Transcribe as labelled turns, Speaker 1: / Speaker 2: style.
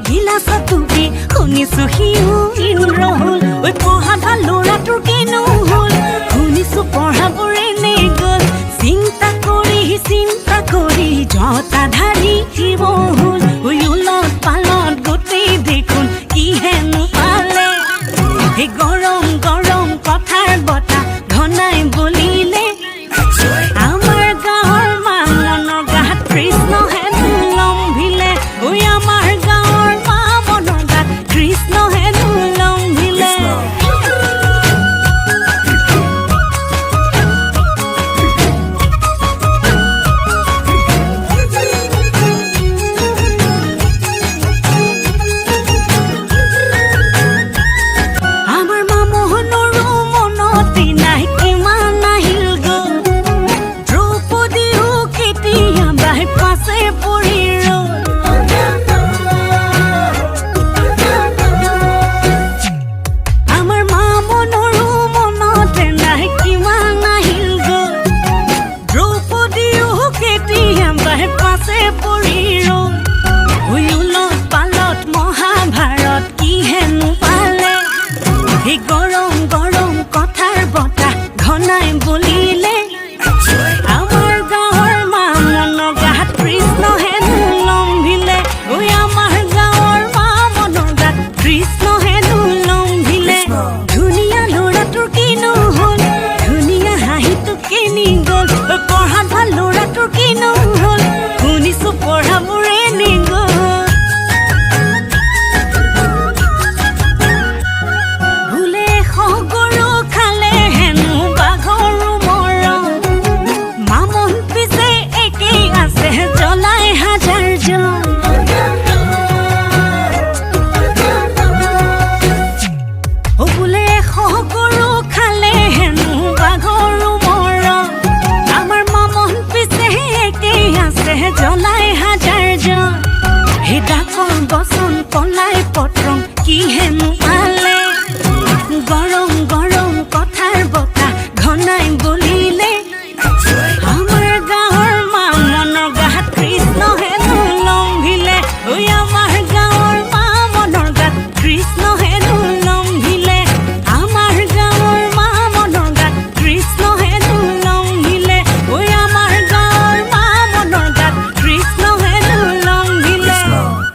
Speaker 1: গিলাচত ডুবি শুনিছো সিও ইন্দ্ৰ হল ঐ পঢ়া ভাল ল'ৰাটোৰ কিনো হল শুনিছো পঢ়াবোৰে নে গল চিন্তা কৰি জটাধাৰী শিৱ হল ঐ উলত পালত গোটেই দেখোন কি হেনো পালে সেই গৰম গৰম কথাৰ বতা ঘনাই বলিলে আমাৰ গাঁৱৰ মনৰ গাত কৃষ্ণ হেনো লম্ভিলে ঐ আমাৰ গাঁৱৰ মনৰ গাত কৃষ্ণ হেনো লম্ভিলে আমাৰ মামোহনৰো মনতে নাই কিমান আহিল গ'ল দ্ৰৌপদীও কেতিয়াবাই পাছে পৰি ৰ'ল আমাৰ মামোহনৰো মনতে নাই কিমান আহিল গ'ল দ্ৰৌপদীও কেতিয়াবাই পাছে পৰি ৰ'ল ঐ উলত পালত মহাভাৰত কি হেনো পালে সেই গৰম গৰম কথাৰ বতা ঘনাই বলিলে আমাৰ গাঁৱৰ মনৰ গাত কৃষ্ণ হেনো লম্ভিলে ঐ আমাৰ গাঁৱৰ মনৰ গাত কৃষ্ণ হেনো লম্ভিলে ধুনীয়া ল'ৰাটোৰ কিনো হল ধুনীয়া হাঁহিটো কিনি গ'ল পঢ়াত ভাল ল'ৰাটোৰ কিনো হল শুনিছো পঢ়াবোৰে নি গ'ল ভুলে সগৰু খালে হেনো বাঘৰো মৰম মামন পিছে একেই আছে জ্বলাই হাজাৰজন ও বোলে সগৰু খালে হেনো বাঘৰো মৰম আমাৰ মামন পিছে একেই আছে জ্বলাই হাজাৰজন সেই ডাকৰ বচন পলাই পত্ৰম কি হেনো